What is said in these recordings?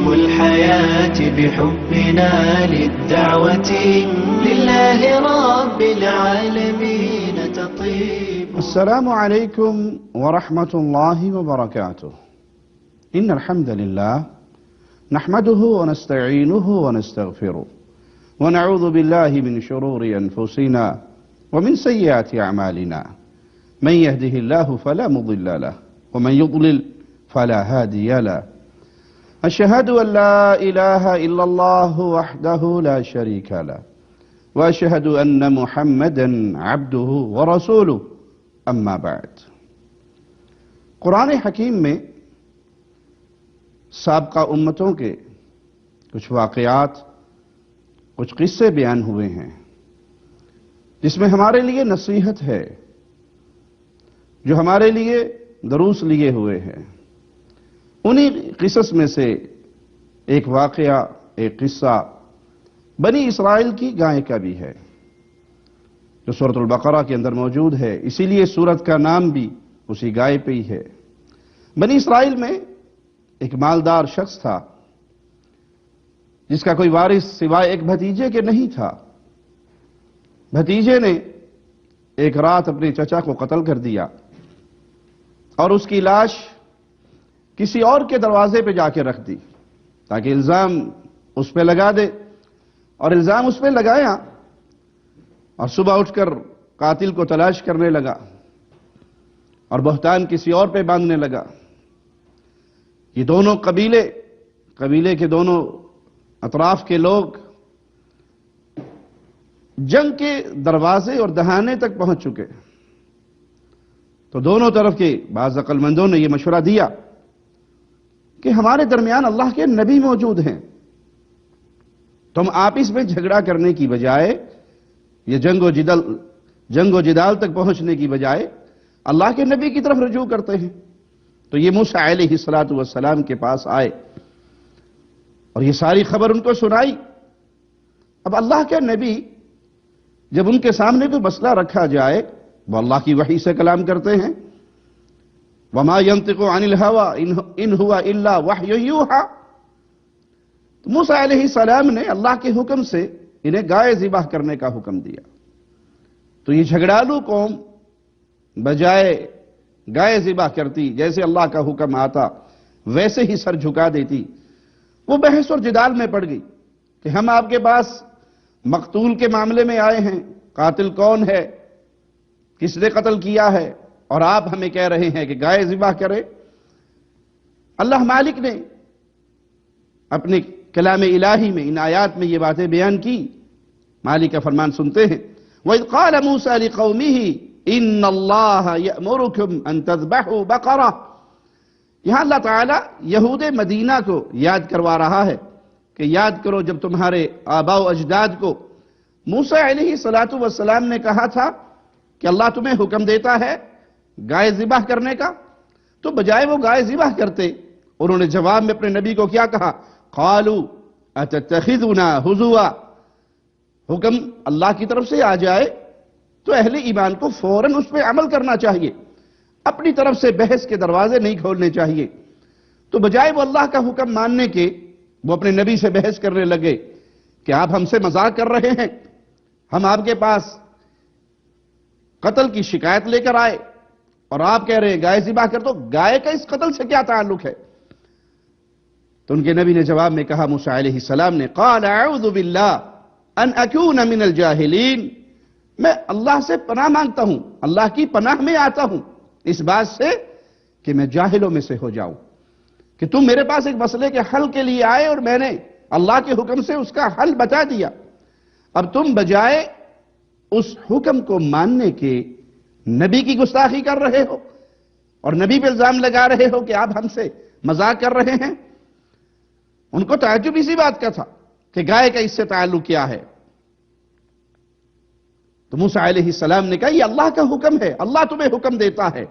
الحياة بحبنا للدعوة لله رب العالمين تطيب. السلام عليكم ورحمة الله وبركاته. إن الحمد لله نحمده ونستعينه ونستغفره ونعوذ بالله من شرور أنفسنا ومن سيئات أعمالنا. من يهده الله فلا مضل له ومن يضلل فلا هادي له. أشهد أن لا إله إلا الله وحده لا شريك له وأشهد أن محمدا عبده ورسوله اما بعد. قرآن حکیم میں سابقہ امتوں کے کچھ واقعات، کچھ قصے بیان ہوئے ہیں جس میں ہمارے لیے نصیحت ہے، جو ہمارے لیے دروس لیے ہوئے ہیں۔ انہی قصص میں سے ایک واقعہ، ایک قصہ بنی اسرائیل کی گائے کا بھی ہے، جو سورۃ البقرہ کے اندر موجود ہے، اسی لیے سورت کا نام بھی اسی گائے پہ ہی ہے۔ بنی اسرائیل میں ایک مالدار شخص تھا جس کا کوئی وارث سوائے ایک بھتیجے کے نہیں تھا۔ بھتیجے نے ایک رات اپنے چچا کو قتل کر دیا اور اس کی لاش کسی اور کے دروازے پہ جا کے رکھ دی تاکہ الزام اس پہ لگا دے، اور الزام اس پہ لگایا اور صبح اٹھ کر قاتل کو تلاش کرنے لگا اور بہتان کسی اور پہ باندھنے لگا۔ یہ دونوں قبیلے کے دونوں اطراف کے لوگ جنگ کے دروازے اور دہانے تک پہنچ چکے، تو دونوں طرف کے بعض عقل مندوں نے یہ مشورہ دیا کہ ہمارے درمیان اللہ کے نبی موجود ہیں، تم آپس میں جھگڑا کرنے کی بجائے، یہ جنگ و جدال تک پہنچنے کی بجائے اللہ کے نبی کی طرف رجوع کرتے ہیں۔ تو یہ موسیٰ علیہ السلام کے پاس آئے اور یہ ساری خبر ان کو سنائی۔ اب اللہ کے نبی جب ان کے سامنے کوئی مسئلہ رکھا جائے، وہ اللہ کی وحی سے کلام کرتے ہیں۔ وَمَا يَنطِقُ عَنِ الْهَوَىٰ إِنْ هُوَ إِلَّا وَحْيٌ يُوحَىٰ۔ تو موسیٰ علیہ السلام نے اللہ کے حکم سے انہیں گائے ذبح کرنے کا حکم دیا۔ تو یہ جھگڑالو قوم بجائے گائے ذبح کرتی، جیسے اللہ کا حکم آتا ویسے ہی سر جھکا دیتی، وہ بحث اور جدال میں پڑ گئی کہ ہم آپ کے پاس مقتول کے معاملے میں آئے ہیں، قاتل کون ہے، کس نے قتل کیا ہے، اور آپ ہمیں کہہ رہے ہیں کہ گائے ذبح کرے۔ اللہ مالک نے اپنے کلام الہی میں ان آیات میں یہ باتیں بیان کی۔ مالک کا فرمان سنتے ہیں، وَإِذْ قَالَ مُوسَىٰ لِقَوْمِهِ إِنَّ اللَّهَ يَأْمُرُكُمْ أَن تَذْبَحُوا بَقَرَةً۔ یہاں اللہ تعالیٰ یہود مدینہ کو یاد کروا رہا ہے کہ یاد کرو جب تمہارے آباء و اجداد کو موسیٰ علیہ السلام نے کہا تھا کہ اللہ تمہیں حکم دیتا ہے گائے ذبح کرنے کا، تو بجائے وہ گائے ذبح کرتے، انہوں نے جواب میں اپنے نبی کو کیا کہا؟ قالوا اتتخذنا ہزوا۔ حکم اللہ کی طرف سے آ جائے تو اہل ایمان کو فوراً اس پہ عمل کرنا چاہیے، اپنی طرف سے بحث کے دروازے نہیں کھولنے چاہیے۔ تو بجائے وہ اللہ کا حکم ماننے کے، وہ اپنے نبی سے بحث کرنے لگے کہ آپ ہم سے مذاق کر رہے ہیں، ہم آپ کے پاس قتل کی شکایت لے کر آئے اور آپ کہہ رہے ہیں گائے ذبح کر دو، گائے کا اس قتل سے کیا تعلق ہے؟ تو ان کے نبی نے جواب میں کہا موسیٰ علیہ السلام نے، قال اعوذ باللہ ان اکون من الجاہلین۔ میں اللہ سے پناہ مانگتا ہوں، اللہ کی پناہ میں آتا ہوں اس بات سے کہ میں جاہلوں میں سے ہو جاؤں، کہ تم میرے پاس ایک مسئلے کے حل کے لیے آئے اور میں نے اللہ کے حکم سے اس کا حل بتا دیا، اب تم بجائے اس حکم کو ماننے کے نبی کی گستاخی کر رہے ہو اور نبی پہ الزام لگا رہے ہو کہ آپ ہم سے مذاق کر رہے ہیں۔ ان کو تعجب اسی بات کا تھا کہ گائے کا اس سے تعلق کیا ہے۔ تو موسیٰ علیہ السلام نے کہا یہ اللہ کا حکم ہے، اللہ تمہیں حکم دیتا ہے۔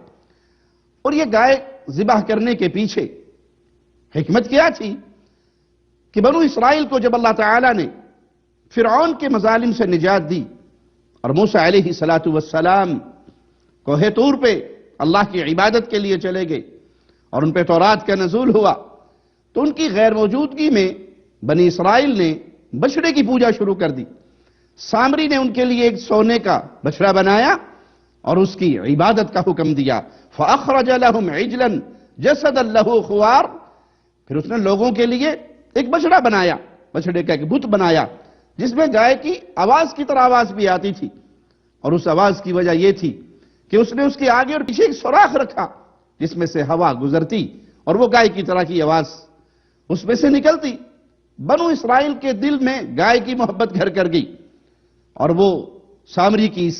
اور یہ گائے ذبح کرنے کے پیچھے حکمت کیا تھی کہ بنو اسرائیل کو جب اللہ تعالیٰ نے فرعون کے مظالم سے نجات دی اور موسیٰ علیہ السلام کوہ طور پہ اللہ کی عبادت کے لیے چلے گئے اور ان پہ تورات کا نزول ہوا، تو ان کی غیر موجودگی میں بنی اسرائیل نے بچڑے کی پوجا شروع کر دی. سامری نے ان کے لیے ایک سونے کا بچڑا بنایا اور اس کی عبادت کا حکم دیا. فَأَخْرَجَ لَهُمْ عِجْلًا جَسَدًا لَهُ خُوَارٌ. پھر اس نے لوگوں کے لیے ایک بچڑا بنایا، بچڑے کا ایک بت بنایا جس میں گائے کی آواز کی طرح آواز بھی آتی تھی. اور اس آواز کی وجہ یہ تھی کہ اس نے اس کے آگے اور پیچھے ایک سوراخ رکھا جس میں سے ہوا گزرتی اور وہ گائے کی طرح کی آواز اس میں سے نکلتی. بنو اسرائیل کے دل میں گائے کی محبت گھر کر گئی اور وہ سامری کی اس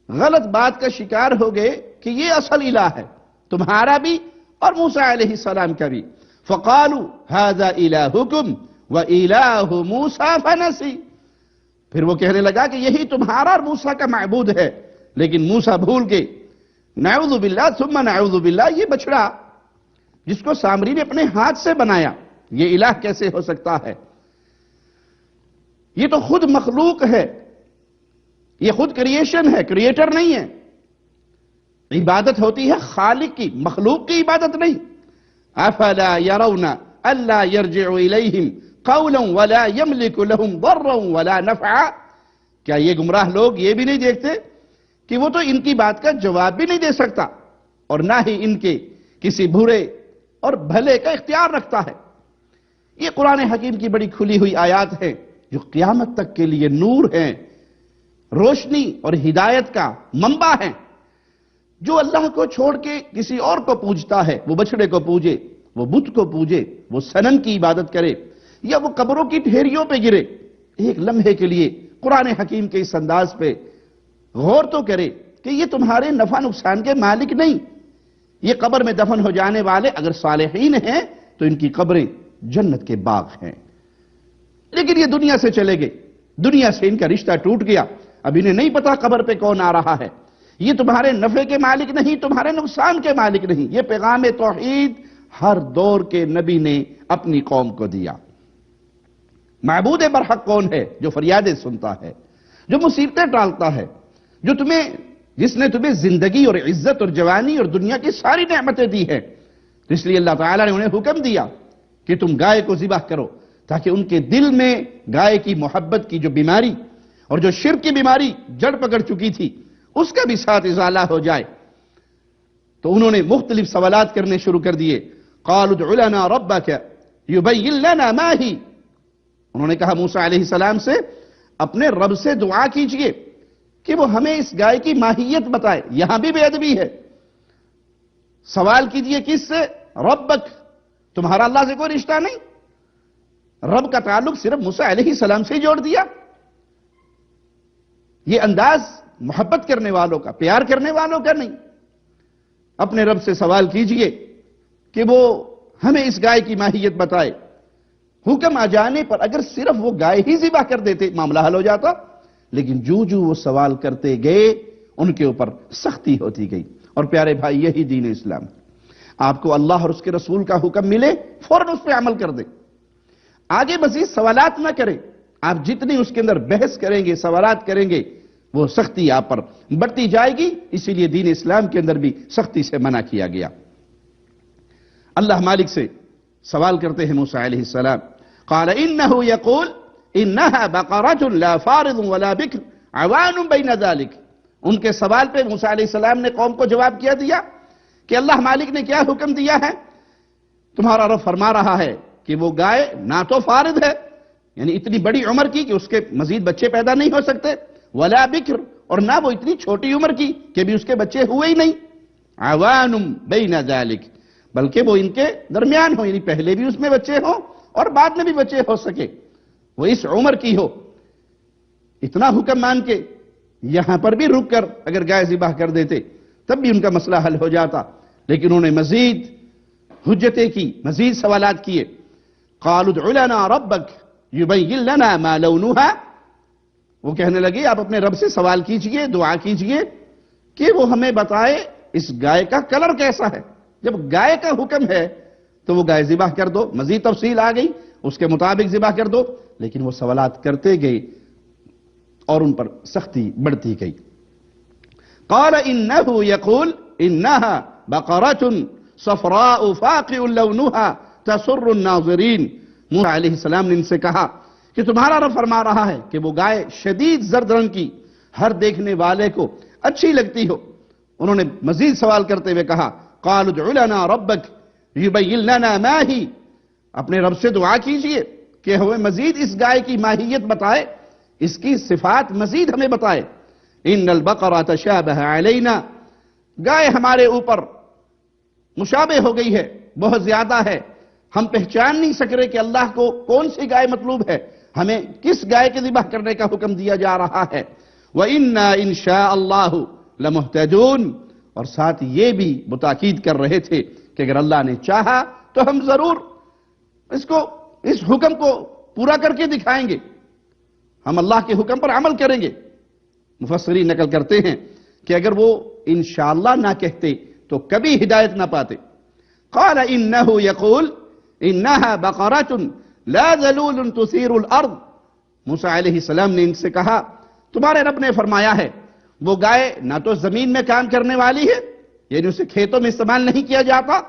غلط بات کا شکار ہو گئے کہ یہ اصل الہ ہے، تمہارا بھی اور موسیٰ علیہ السلام کا بھی. فَقَالُوا هَذَا إِلَٰهُكُمْ وَإِلَٰهُ مُوسَىٰ فَنَسِي. پھر وہ کہنے لگا کہ یہی تمہارا اور موسیٰ کا معبود ہے، لیکن موسیٰ بھول گئے. نعوذ باللہ ثم نعوذ باللہ. یہ بچڑا جس کو سامری نے اپنے ہاتھ سے بنایا، یہ الہ کیسے ہو سکتا ہے؟ یہ تو خود مخلوق ہے، یہ خود کریشن ہے، کریٹر نہیں ہے. عبادت ہوتی ہے خالق کی، مخلوق کی عبادت نہیں. افلا يرون الا يرجع اليهم قولا ولا يملك لهم ضرا ولا نفعا. کیا یہ گمراہ لوگ یہ بھی نہیں دیکھتے کہ وہ تو ان کی بات کا جواب بھی نہیں دے سکتا اور نہ ہی ان کے کسی برے اور بھلے کا اختیار رکھتا ہے؟ یہ قرآن حکیم کی بڑی کھلی ہوئی آیات ہیں جو قیامت تک کے لیے نور ہیں، روشنی اور ہدایت کا منبع ہیں. جو اللہ کو چھوڑ کے کسی اور کو پوجتا ہے، وہ بچڑے کو پوجے، وہ بت کو پوجے، وہ صنم کی عبادت کرے یا وہ قبروں کی ڈھیریوں پہ گرے، ایک لمحے کے لیے قرآن حکیم کے اس انداز پہ غور تو کرے کہ یہ تمہارے نفع نقصان کے مالک نہیں. یہ قبر میں دفن ہو جانے والے اگر صالحین ہیں تو ان کی قبریں جنت کے باغ ہیں. لیکن یہ دنیا سے چلے گئے، دنیا سے ان کا رشتہ ٹوٹ گیا. اب انہیں نہیں پتا قبر پہ کون آ رہا ہے. یہ تمہارے نفع کے مالک نہیں، تمہارے نقصان کے مالک نہیں. یہ پیغام توحید ہر دور کے نبی نے اپنی قوم کو دیا. معبود برحق کون ہے؟ جو فریادیں سنتا ہے، جو مصیبتیں ٹالتا ہے، جس نے تمہیں زندگی اور عزت اور جوانی اور دنیا کی ساری نعمتیں دی ہیں. تو اس لیے اللہ تعالیٰ نے انہیں حکم دیا کہ تم گائے کو ذبح کرو تاکہ ان کے دل میں گائے کی محبت کی جو بیماری اور جو شرک کی بیماری جڑ پکڑ چکی تھی اس کا بھی ساتھ ازالہ ہو جائے. تو انہوں نے مختلف سوالات کرنے شروع کر دیے. قالوا ادع لنا ربك يبين لنا ما هي. انہوں نے کہا موسیٰ علیہ السلام سے اپنے رب سے دعا کیجئے کہ وہ ہمیں اس گائے کی ماہیت بتائے. یہاں بھی بے ادبی ہے. سوال کیجئے کس سے؟ ربک. تمہارا اللہ سے کوئی رشتہ نہیں. رب کا تعلق صرف موسیٰ علیہ السلام سے جوڑ دیا. یہ انداز محبت کرنے والوں کا، پیار کرنے والوں کا نہیں. اپنے رب سے سوال کیجئے کہ وہ ہمیں اس گائے کی ماہیت بتائے. حکم آ جانے پر اگر صرف وہ گائے ہی ذبح کر دیتے معاملہ حل ہو جاتا، لیکن جو وہ سوال کرتے گئے ان کے اوپر سختی ہوتی گئی. اور پیارے بھائی، یہی دین اسلام ہے. آپ کو اللہ اور اس کے رسول کا حکم ملے فوراً اس پہ عمل کر دیں، آگے مزید سوالات نہ کریں. آپ جتنی اس کے اندر بحث کریں گے، سوالات کریں گے، وہ سختی آپ پر بڑھتی جائے گی. اسی لیے دین اسلام کے اندر بھی سختی سے منع کیا گیا. اللہ مالک سے سوال کرتے ہیں موسیٰ علیہ السلام. قال انه يقول انها بقرة لا فارض ولا بكر عوان بين ذلك. ان کے سوال پہ موسیٰ علیہ السلام نے قوم کو جواب کیا دیا کہ اللہ مالک نے کیا حکم دیا ہے. تمہارا رب فرما رہا ہے کہ وہ گائے نہ تو فارض ہے، یعنی اتنی بڑی عمر کی کہ اس کے مزید بچے پیدا نہیں ہو سکتے، ولا بکر، اور نہ وہ اتنی چھوٹی عمر کی کہ بھی اس کے بچے ہوئے ہی نہیں. عوان بین ذلک، بلکہ وہ ان کے درمیان ہو، یعنی پہلے بھی اس میں بچے ہوں اور بعد میں بھی بچے ہو سکے، وہ اس عمر کی ہو. اتنا حکم مان کے یہاں پر بھی رک کر اگر گائے ذبح کر دیتے تب بھی ان کا مسئلہ حل ہو جاتا. لیکن انہوں نے مزید حجتیں کی، مزید سوالات کیے. قالوا ادع لنا ربك يبين لنا ما لونها. وہ کہنے لگے آپ اپنے رب سے سوال کیجئے، دعا کیجئے کہ وہ ہمیں بتائے اس گائے کا کلر کیسا ہے. جب گائے کا حکم ہے تو وہ گائے ذبح کر دو. مزید تفصیل آ گئی، اس کے مطابق ذبح کر دو. لیکن وہ سوالات کرتے گئے اور ان پر سختی بڑھتی گئی. قال انه يقول انها بقرة صفراء فاقع لونها تسر الناظرین، موسیٰ علیہ السلام نے ان سے کہا کہ تمہارا رب فرما رہا ہے کہ وہ گائے شدید زرد رنگ کی ہر دیکھنے والے کو اچھی لگتی ہو۔ انہوں نے مزید سوال کرتے ہوئے کہا قالوا ادع لنا ربک یبین لنا ما ہی، اپنے رب سے دعا کیجئے کہ ہمیں مزید اس گائے کی ماہیت بتائے، اس کی صفات مزید ہمیں بتائے۔ ان البقرہ تشابہ علینا، گائے ہمارے اوپر مشابہ ہو گئی ہے، بہت زیادہ ہے، ہم پہچان نہیں سک رہے کہ اللہ کو کون سی گائے مطلوب ہے، ہمیں کس گائے کے ذبح کرنے کا حکم دیا جا رہا ہے۔ وَإِنَّا إِن شَاءَ اللَّهُ لَمُهْتَدُونَ، اور ساتھ یہ بھی وہ تاکید کر رہے تھے کہ اگر اللہ نے چاہا تو ہم ضرور اس حکم کو پورا کر کے دکھائیں گے، ہم اللہ کے حکم پر عمل کریں گے۔ مفسرین نقل کرتے ہیں کہ اگر وہ انشاءاللہ نہ کہتے تو کبھی ہدایت نہ پاتے۔ قال انه يقول انها بقرة لا ذلول تثير الارض، موسیٰ علیہ السلام نے ان سے کہا تمہارے رب نے فرمایا ہے وہ گائے نہ تو زمین میں کام کرنے والی ہے، یعنی اسے کھیتوں میں استعمال نہیں کیا جاتا،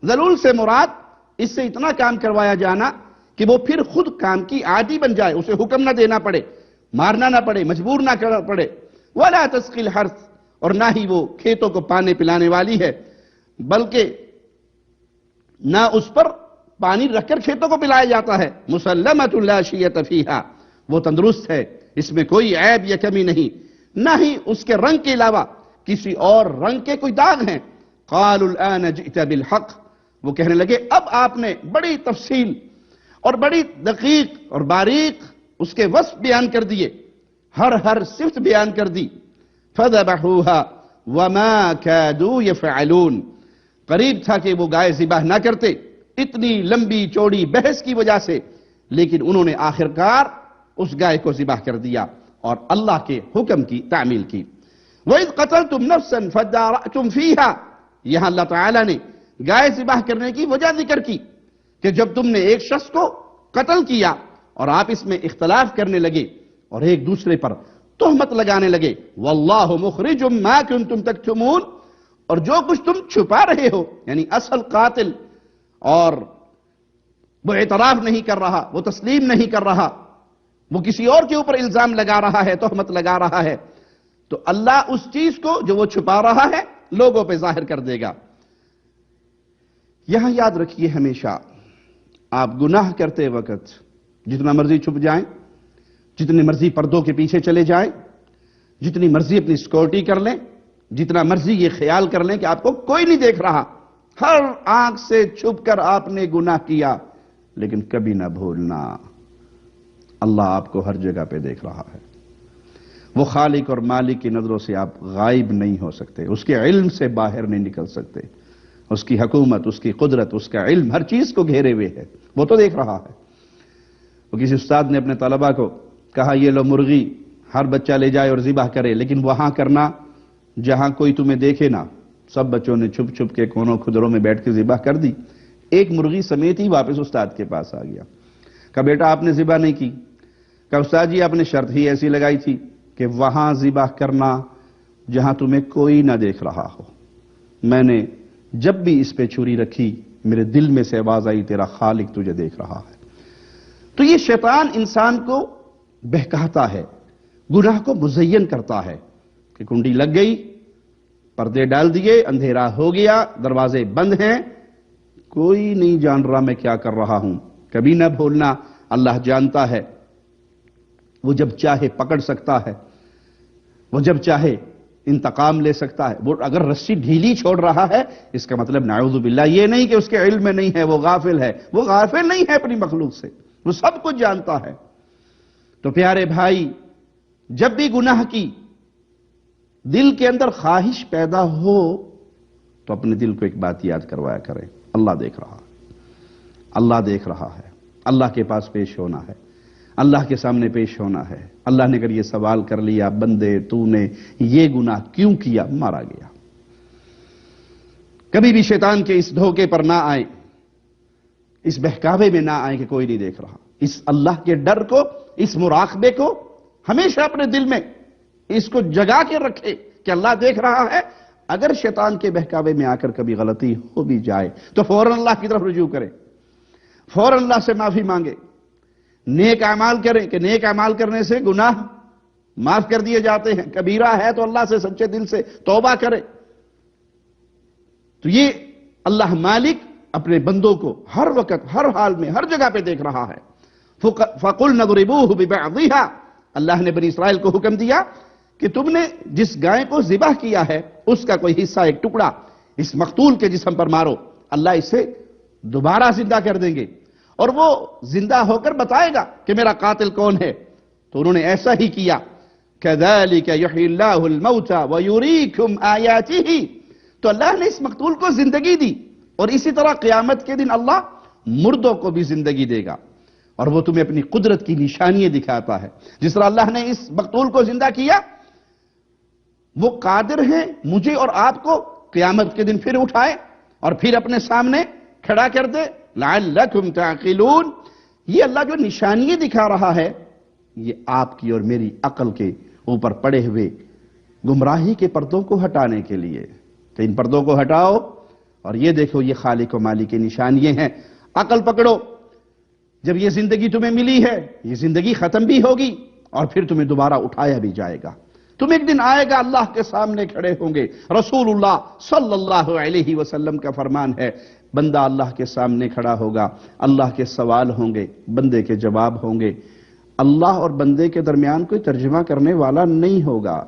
ذلول سے مراد اس سے اتنا کام کروایا جانا کہ وہ پھر خود کام کی عادی بن جائے، اسے حکم نہ دینا پڑے، مارنا نہ پڑے، مجبور نہ کرنا پڑے۔ ولا تسقي الحرث، اور نہ ہی وہ کھیتوں کو پانی پلانے والی ہے، بلکہ نہ اس پر پانی رکھ کر کھیتوں کو پلایا جاتا ہے۔ مسلمۃ لا شیۃ فیہا، وہ تندرست ہے، اس میں کوئی عیب یا کمی نہیں، نہ ہی اس کے رنگ کے علاوہ کسی اور رنگ کے کوئی داغ ہیں۔ قالوا الآن جئت بالحق، وہ کہنے لگے اب آپ نے بڑی تفصیل اور بڑی دقیق اور باریک اس کے وصف بیان کر دیے، ہر صفت بیان کر دی۔ فذبحوها وما كادوا يفعلون، قریب تھا کہ وہ گائے ذبح نہ کرتے اتنی لمبی چوڑی بحث کی وجہ سے، لیکن انہوں نے آخرکار اس گائے کو ذبح کر دیا اور اللہ کے حکم کی تعمیل کی۔ وَإِذْ قَتَلْتُمْ نَفْسًا فَادَّارَأْتُمْ فِيهَا، یہاں اللہ تعالیٰ نے گائے ذبح کرنے کی وجہ ذکر کی کہ جب تم نے ایک شخص کو قتل کیا اور آپ اس میں اختلاف کرنے لگے اور ایک دوسرے پر تہمت لگانے لگے، وَاللَّهُ مُخْرِجٌ مَا كُنْتُمْ تَكْتُمُونَ، اور جو کچھ تم چھپا رہے ہو، یعنی اصل قاتل اور وہ اعتراف نہیں کر رہا، وہ تسلیم نہیں کر رہا، وہ کسی اور کے اوپر الزام لگا رہا ہے، تہمت لگا رہا ہے، تو اللہ اس چیز کو جو وہ چھپا رہا ہے لوگوں پہ ظاہر کر دے گا۔ یہاں یاد رکھیے ہمیشہ آپ گناہ کرتے وقت جتنا مرضی چھپ جائیں، جتنی مرضی پردوں کے پیچھے چلے جائیں، جتنی مرضی اپنی سیکورٹی کر لیں، جتنا مرضی یہ خیال کر لیں کہ آپ کو کوئی نہیں دیکھ رہا، ہر آنکھ سے چھپ کر آپ نے گناہ کیا، لیکن کبھی نہ بھولنا اللہ آپ کو ہر جگہ پہ دیکھ رہا ہے۔ وہ خالق اور مالک کی نظروں سے آپ غائب نہیں ہو سکتے، اس کے علم سے باہر نہیں نکل سکتے، اس کی حکومت، اس کی قدرت، اس کا علم ہر چیز کو گھیرے ہوئے ہے، وہ تو دیکھ رہا ہے۔ وہ کسی استاد نے اپنے طلبہ کو کہا یہ لو مرغی ہر بچہ لے جائے اور ذبح کرے، لیکن وہاں کرنا جہاں کوئی تمہیں دیکھے نہ۔ سب بچوں نے چھپ چھپ کے کونوں کھدروں میں بیٹھ کے ذبح کر دی، ایک مرغی سمیت ہی واپس استاد کے پاس آ گیا۔ کہا بیٹا آپ نے ذبح نہیں کی؟ کہا استاد جی آپ نے شرط ہی ایسی لگائی تھی کہ وہاں ذبح کرنا جہاں تمہیں کوئی نہ دیکھ رہا ہو۔ میں نے جب بھی اس پہ چھری رکھی میرے دل میں سے آواز آئی تیرا خالق تجھے دیکھ رہا ہے۔ تو یہ شیطان انسان کو بہکاتا ہے، گناہ کو مزین کرتا ہے کہ کنڈی لگ گئی، پردے ڈال دیے، اندھیرا ہو گیا، دروازے بند ہیں، کوئی نہیں جان رہا میں کیا کر رہا ہوں۔ کبھی نہ بھولنا اللہ جانتا ہے، وہ جب چاہے پکڑ سکتا ہے، وہ جب چاہے انتقام لے سکتا ہے۔ وہ اگر رسی ڈھیلی چھوڑ رہا ہے اس کا مطلب نعوذ باللہ یہ نہیں کہ اس کے علم میں نہیں ہے، وہ غافل ہے، وہ غافل نہیں ہے اپنی مخلوق سے، وہ سب کچھ جانتا ہے۔ تو پیارے بھائی جب بھی گناہ کی دل کے اندر خواہش پیدا ہو تو اپنے دل کو ایک بات یاد کروایا کریں، اللہ دیکھ رہا ہے، اللہ دیکھ رہا ہے، اللہ کے پاس پیش ہونا ہے، اللہ کے سامنے پیش ہونا ہے۔ اللہ نے اگر یہ سوال کر لیا بندے تو نے یہ گناہ کیوں کیا، مارا گیا۔ کبھی بھی شیطان کے اس دھوکے پر نہ آئے، اس بہکاوے میں نہ آئے کہ کوئی نہیں دیکھ رہا۔ اس اللہ کے ڈر کو، اس مراقبے کو ہمیشہ اپنے دل میں اس کو جگا کے رکھے کہ اللہ دیکھ رہا ہے۔ اگر شیطان کے بہکاوے میں آ کر کبھی غلطی ہو بھی جائے تو فوراً اللہ کی طرف رجوع کرے فوراً اللہ سے معافی مانگے، نیک اعمال کریں کہ نیک اعمال کرنے سے گناہ معاف کر دیے جاتے ہیں، کبیرہ ہے تو اللہ سے سچے دل سے توبہ کرے۔ تو یہ اللہ مالک اپنے بندوں کو ہر وقت ہر حال میں ہر جگہ پہ دیکھ رہا ہے۔ فَقُلْنَا اضْرِبُوهُ بِبَعْضِهَا، اللہ نے بنی اسرائیل کو حکم دیا کہ تم نے جس گائے کو ذبح کیا ہے اس کا کوئی حصہ، ایک ٹکڑا اس مقتول کے جسم پر مارو، اللہ اسے دوبارہ زندہ کر دیں گے اور وہ زندہ ہو کر بتائے گا کہ میرا قاتل کون ہے۔ تو انہوں نے ایسا ہی کیا، كَذَلِكَ يُحْيِي اللَّهُ الْمَوْتَى وَيُرِيكُمْ آيَاتِهِ، تو اللہ نے اس مقتول کو زندگی دی اور اسی طرح قیامت کے دن اللہ مردوں کو بھی زندگی دے گا اور وہ تمہیں اپنی قدرت کی نشانیاں دکھاتا ہے۔ جس طرح اللہ نے اس مقتول کو زندہ کیا، وہ قادر ہیں مجھے اور آپ کو قیامت کے دن پھر اٹھائے اور پھر اپنے سامنے کھڑا کر دے۔ لَعَلَّكُمْ تَعْقِلُونَ، یہ اللہ جو نشانیاں دکھا رہا ہے یہ آپ کی اور میری عقل کے اوپر پڑے ہوئے گمراہی کے پردوں کو ہٹانے کے لیے، کہ ان پردوں کو ہٹاؤ اور یہ دیکھو یہ خالق و مالک کی نشانیاں ہیں، عقل پکڑو۔ جب یہ زندگی تمہیں ملی ہے یہ زندگی ختم بھی ہوگی اور پھر تمہیں دوبارہ اٹھایا بھی جائے گا۔ تم ایک دن آئے گا اللہ کے سامنے کھڑے ہوں گے۔ رسول اللہ صلی اللہ علیہ وسلم کا فرمان ہے، بندہ اللہ کے سامنے کھڑا ہوگا، اللہ کے سوال ہوں گے، بندے کے جواب ہوں گے، اللہ اور بندے کے درمیان کوئی ترجمہ کرنے والا نہیں ہوگا۔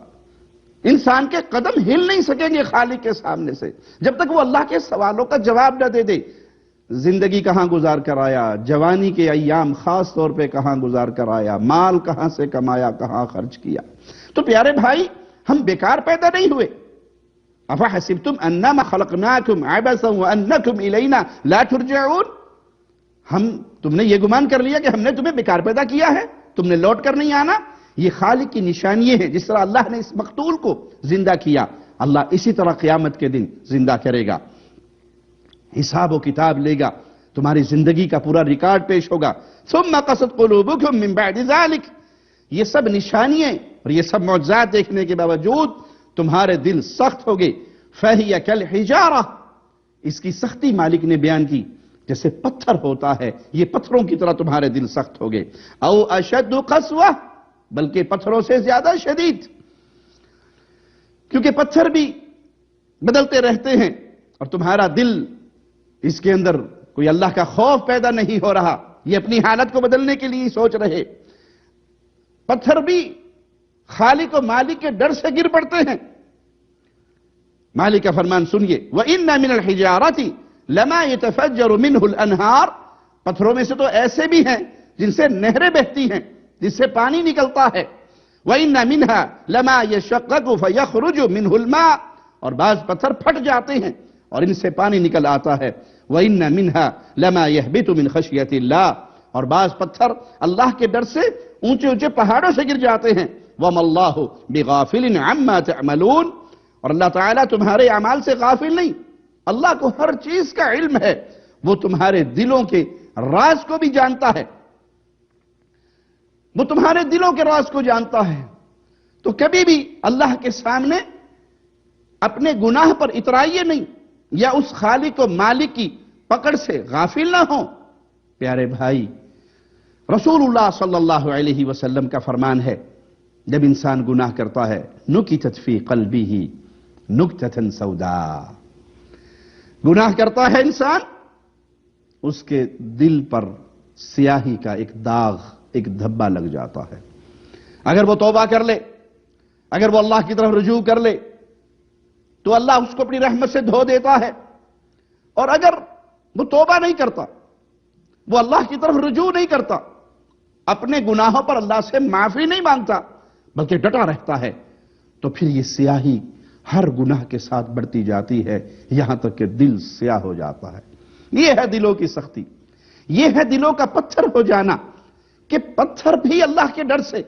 انسان کے قدم ہل نہیں سکیں گے خالق کے سامنے سے جب تک وہ اللہ کے سوالوں کا جواب نہ دے دے۔ زندگی کہاں گزار کر آیا، جوانی کے ایام خاص طور پہ کہاں گزار کر آیا، مال کہاں سے کمایا، کہاں خرچ کیا۔ تو پیارے بھائی، ہم بیکار پیدا نہیں ہوئے۔ افحسبتم انما خلقناکم عبثا وانکم الینا لا ترجعون، تم نے یہ گمان کر لیا کہ ہم نے تمہیں بیکار پیدا کیا ہے، تم نے لوٹ کر نہیں آنا۔ یہ خالق کی نشانیاں ہیں۔ جس طرح اللہ نے اس مقتول کو زندہ کیا، اللہ اسی طرح قیامت کے دن زندہ کرے گا، حساب و کتاب لے گا، تمہاری زندگی کا پورا ریکارڈ پیش ہوگا۔ ثم قست قلوبکم من بعد ذلك، یہ سب نشانیاں اور یہ سب معجزات دیکھنے کے باوجود تمہارے دل سخت ہو گئے۔ فَهِيَ كَالْحِجَارَةِ، اس کی سختی مالک نے بیان کی، جیسے پتھر ہوتا ہے، یہ پتھروں کی طرح تمہارے دل سخت ہو گئے۔ او اشد قسوہ، بلکہ پتھروں سے زیادہ شدید، کیونکہ پتھر بھی بدلتے رہتے ہیں اور تمہارا دل، اس کے اندر کوئی اللہ کا خوف پیدا نہیں ہو رہا، یہ اپنی حالت کو بدلنے کے لیے سوچ رہے۔ پتھر بھی خالق و مالک کے ڈر سے گر پڑتے ہیں۔ مالک کا فرمان سنیے، وَإِنَّ مِنَ الْحِجَارَةِ لَمَا يَتَفَجَّرُ مِنْهُ الْأَنْهَارِ، پتھروں میں سے تو ایسے بھی ہیں جن سے نہریں بہتی ہیں، جس سے پانی نکلتا ہے۔ وَإِنَّ مِنْهَا لَمَا يَشَقَّقُ فَيَخْرُجُ مِنْهُ الْمَاءُ، اور بعض پتھر پھٹ جاتے ہیں اور ان سے پانی نکل آتا ہے۔ وَإِنَّ مِنْهَا لَمَا يَهْبِطُ مِنْ خَشْيَةِ اللَّهِ، اور بعض پتھر اللہ کے ڈر سے اونچے اونچے پہاڑوں سے گر جاتے ہیں۔ وَمَا اللَّهُ بِغَافِلٍ عَمَّا تَعْمَلُونَ، اور اللہ تعالیٰ تمہارے اعمال سے غافل نہیں، اللہ کو ہر چیز کا علم ہے، وہ تمہارے دلوں کے راز کو بھی جانتا ہے، وہ تمہارے دلوں کے راز کو جانتا ہے۔ تو کبھی بھی اللہ کے سامنے اپنے گناہ پر اترائیے نہیں، یا اس خالق و مالک کی پکڑ سے غافل نہ ہوں۔ پیارے بھائی، رسول اللہ صلی اللہ علیہ وسلم کا فرمان ہے، جب انسان گناہ کرتا ہے نُکِتَتْ فِي قَلْبِهِ نُکْتَةً سَوْدَاء، گناہ کرتا ہے انسان، اس کے دل پر سیاہی کا ایک داغ، ایک دھبا لگ جاتا ہے۔ اگر وہ توبہ کر لے، اگر وہ اللہ کی طرف رجوع کر لے تو اللہ اس کو اپنی رحمت سے دھو دیتا ہے، اور اگر وہ توبہ نہیں کرتا، وہ اللہ کی طرف رجوع نہیں کرتا، اپنے گناہوں پر اللہ سے معافی نہیں مانگتا بلکہ ڈٹا رہتا ہے، تو پھر یہ سیاہی ہر گناہ کے ساتھ بڑھتی جاتی ہے، یہاں تک کہ دل سیاہ ہو جاتا ہے۔ یہ ہے دلوں کی سختی، یہ ہے دلوں کا پتھر ہو جانا، کہ پتھر بھی اللہ کے ڈر سے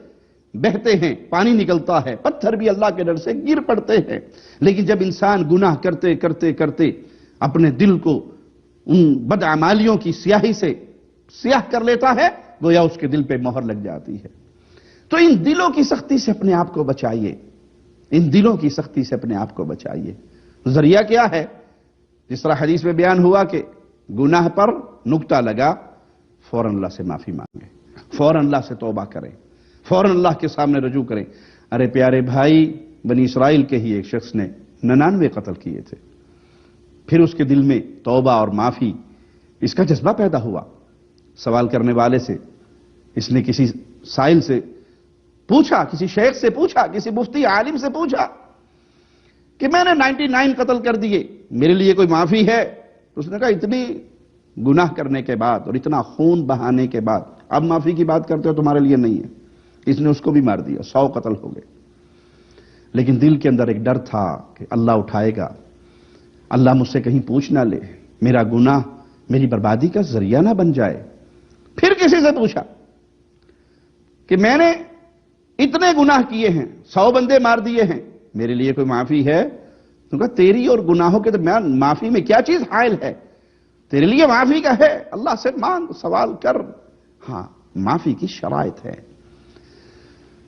بہتے ہیں، پانی نکلتا ہے، پتھر بھی اللہ کے ڈر سے گر پڑتے ہیں۔ لیکن جب انسان گناہ کرتے کرتے کرتے اپنے دل کو ان بدعمالیوں کی سیاہی سے سیاہ کر لیتا ہے، گویا اس کے دل پہ مہر لگ جاتی ہے۔ تو ان دلوں کی سختی سے اپنے آپ کو بچائیے، ان دلوں کی سختی سے اپنے آپ کو بچائیے۔ ذریعہ کیا ہے؟ جس طرح حدیث میں بیان ہوا کہ گناہ پر نکتہ لگا فوراً اللہ سے معافی مانگیں، فوراً اللہ سے توبہ کریں، فوراً اللہ کے سامنے رجوع کریں۔ ارے پیارے بھائی، بنی اسرائیل کے ہی ایک شخص نے 99 قتل کیے تھے، پھر اس کے دل میں توبہ اور معافی اس کا جذبہ پیدا ہوا۔ سوال کرنے والے سے اس نے کسی سائل سے پوچھا، کسی شیخ سے پوچھا، کسی مفتی عالم سے پوچھا کہ میں نے 99 قتل کر دیے، میرے لیے کوئی معافی ہے؟ تو اس نے کہا اتنی گناہ کرنے کے بعد اور اتنا خون بہانے کے بعد اب معافی کی بات کرتے ہو، تمہارے لیے نہیں ہے۔ اس نے اس کو بھی مار دیا، 100 قتل ہو گئے۔ لیکن دل کے اندر ایک ڈر تھا کہ اللہ اٹھائے گا، اللہ مجھ سے کہیں پوچھ نہ لے، میرا گناہ میری بربادی کا ذریعہ نہ بن جائے۔ پھر کسی سے پوچھا کہ میں نے اتنے گناہ کیے ہیں، 100 بندے مار دیے ہیں، میرے لیے کوئی معافی ہے؟ تو کہا تیری اور گناہوں کے درمیان معافی میں کیا چیز حائل ہے؟ تیرے لیے معافی کا ہے، اللہ سے مانگ، سوال کر۔ ہاں، معافی کی شرائط ہے،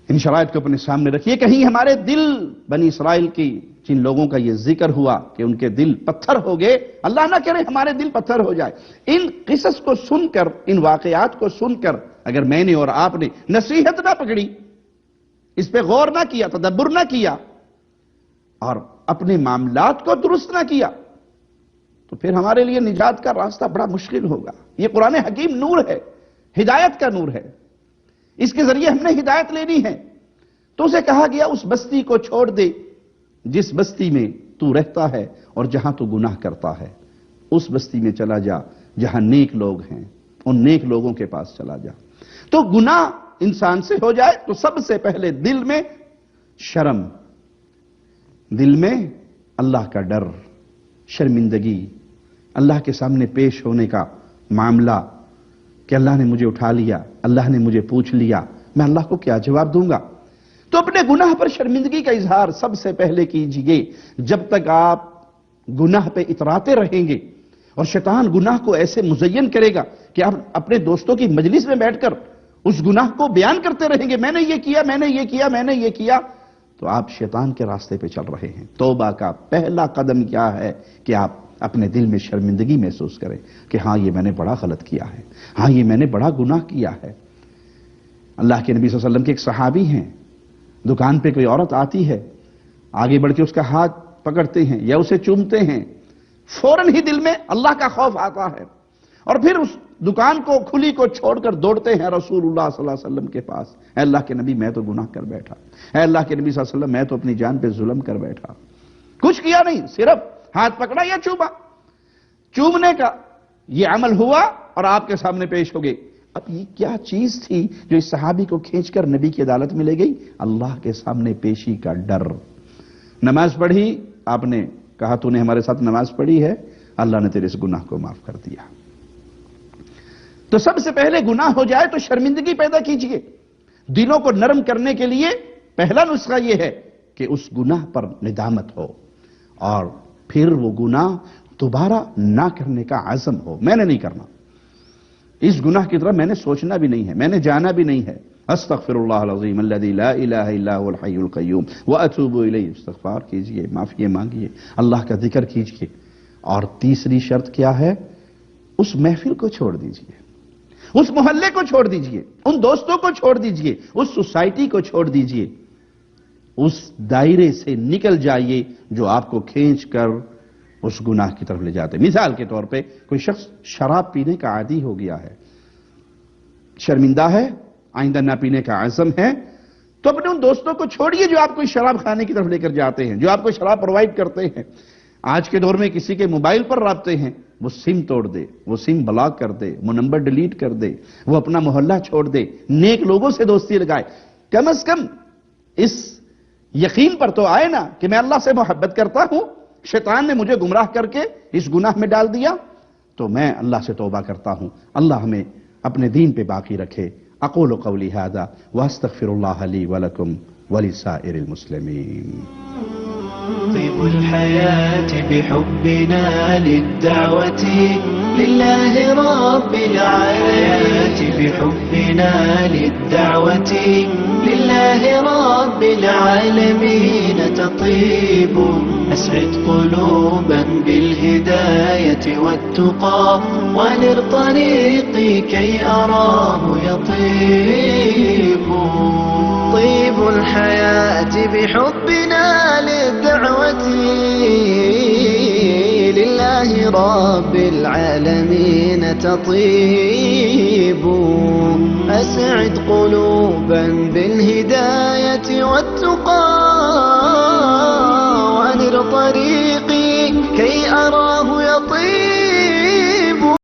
ان شرائط کو اپنے سامنے رکھیے۔ کہیں ہمارے دل، بنی اسرائیل کی جن لوگوں کا یہ ذکر ہوا کہ ان کے دل پتھر ہو گئے، اللہ نہ کرے ہمارے دل پتھر ہو جائے۔ ان قصص کو سن کر، ان واقعات کو سن کر اگر میں نے اور آپ نے نصیحت نہ پکڑی، اس پہ غور نہ کیا، تدبر نہ کیا اور اپنے معاملات کو درست نہ کیا، تو پھر ہمارے لیے نجات کا راستہ بڑا مشکل ہوگا۔ یہ قرآن حکیم نور ہے، ہدایت کا نور ہے، اس کے ذریعے ہم نے ہدایت لینی ہے۔ تو اسے کہا گیا اس بستی کو چھوڑ دے جس بستی میں تو رہتا ہے اور جہاں تو گناہ کرتا ہے، اس بستی میں چلا جا جہاں نیک لوگ ہیں، ان نیک لوگوں کے پاس چلا جا۔ تو گناہ انسان سے ہو جائے تو سب سے پہلے دل میں شرم، دل میں اللہ کا ڈر، شرمندگی، اللہ کے سامنے پیش ہونے کا معاملہ کہ اللہ نے مجھے اٹھا لیا، اللہ نے مجھے پوچھ لیا، میں اللہ کو کیا جواب دوں گا؟ تو اپنے گناہ پر شرمندگی کا اظہار سب سے پہلے کیجئے۔ جب تک آپ گناہ پہ اتراتے رہیں گے اور شیطان گناہ کو ایسے مزین کرے گا کہ آپ اپنے دوستوں کی مجلس میں بیٹھ کر اس گناہ کو بیان کرتے رہیں گے، میں نے یہ کیا، میں نے یہ کیا، میں نے یہ کیا، تو آپ شیطان کے راستے پہ چل رہے ہیں۔ توبہ کا پہلا قدم کیا ہے کہ آپ اپنے دل میں شرمندگی محسوس کریں کہ ہاں یہ میں نے بڑا غلط کیا ہے، ہاں یہ میں نے بڑا گناہ کیا ہے۔ اللہ کے نبی صلی اللہ علیہ وسلم کے ایک صحابی ہیں، دکان پہ کوئی عورت آتی ہے، آگے بڑھ کے اس کا ہاتھ پکڑتے ہیں یا اسے چومتے ہیں، فوراً ہی دل میں اللہ کا خوف آتا ہے اور پھر اس دکان کو کھلی کو چھوڑ کر دوڑتے ہیں رسول اللہ صلی اللہ علیہ وسلم کے پاس۔ اے اللہ کے نبی، میں تو گناہ کر بیٹھا، اے اللہ کے نبی صلی اللہ علیہ وسلم، میں تو اپنی جان پہ ظلم کر بیٹھا، کچھ کیا نہیں، صرف ہاتھ پکڑا یا چوما۔ چومنے کا یہ عمل ہوا اور آپ کے سامنے پیش ہو گئے۔ اب یہ کیا چیز تھی جو اس صحابی کو کھینچ کر نبی کی عدالت میں لے گئی؟ اللہ کے سامنے پیشی کا ڈر۔ نماز پڑھی، آپ نے کہا تو نے ہمارے ساتھ نماز پڑھی ہے، اللہ نے تیرے اس گناہ کو معاف کر دیا۔ تو سب سے پہلے گناہ ہو جائے تو شرمندگی پیدا کیجئے۔ دلوں کو نرم کرنے کے لیے پہلا نسخہ یہ ہے کہ اس گناہ پر ندامت ہو اور پھر وہ گناہ دوبارہ نہ کرنے کا عزم ہو۔ میں نے نہیں کرنا، اس گناہ کی طرف میں نے سوچنا بھی نہیں ہے، میں نے جانا بھی نہیں ہے۔ استغفر اللہ العظیم الذی لا الہ الا هو الحی القیوم واتوب الیہ، استغفار کیجئے، معافی مانگیے، اللہ کا ذکر کیجئے۔ اور تیسری شرط کیا ہے؟ اس محفل کو چھوڑ دیجئے، اس محلے کو چھوڑ دیجئے، ان دوستوں کو چھوڑ دیجئے، اس سوسائٹی کو چھوڑ دیجئے، اس دائرے سے نکل جائیے جو آپ کو کھینچ کر اس گناہ کی طرف لے جاتے۔ مثال کے طور پہ کوئی شخص شراب پینے کا عادی ہو گیا ہے، شرمندہ ہے، آئندہ نہ پینے کا عزم ہے، تو اپنے ان دوستوں کو چھوڑیے جو آپ کو شراب کھانے کی طرف لے کر جاتے ہیں، جو آپ کو شراب پرووائڈ کرتے ہیں۔ آج کے دور میں کسی کے موبائل پر رابطے ہیں، وہ سم توڑ دے، وہ سم بلاک کر دے، وہ نمبر ڈیلیٹ کر دے، وہ اپنا محلہ چھوڑ دے، نیک لوگوں سے دوستی لگائے۔ کم از کم اس یقین پر تو آئے نا کہ میں اللہ سے محبت کرتا ہوں، شیطان نے مجھے گمراہ کر کے اس گناہ میں ڈال دیا تو میں اللہ سے توبہ کرتا ہوں۔ اللہ ہمیں اپنے دین پہ باقی رکھے۔ اقول قولی ھذا واستغفر اللہ لی ولکم ولسائر المسلمین۔ طيب الحياة بحبنا للدعوة لله رب العالمين، بحبنا للدعوة لله رب العالمين تطيب. أسعد قلوبا بالهداية والتقى، وانر طريقي كي أراه يطيب. طيب الحياة بحبنا للدعوة لله رب العالمين تطيب. أسعد قلوبا بالهداية والتقى،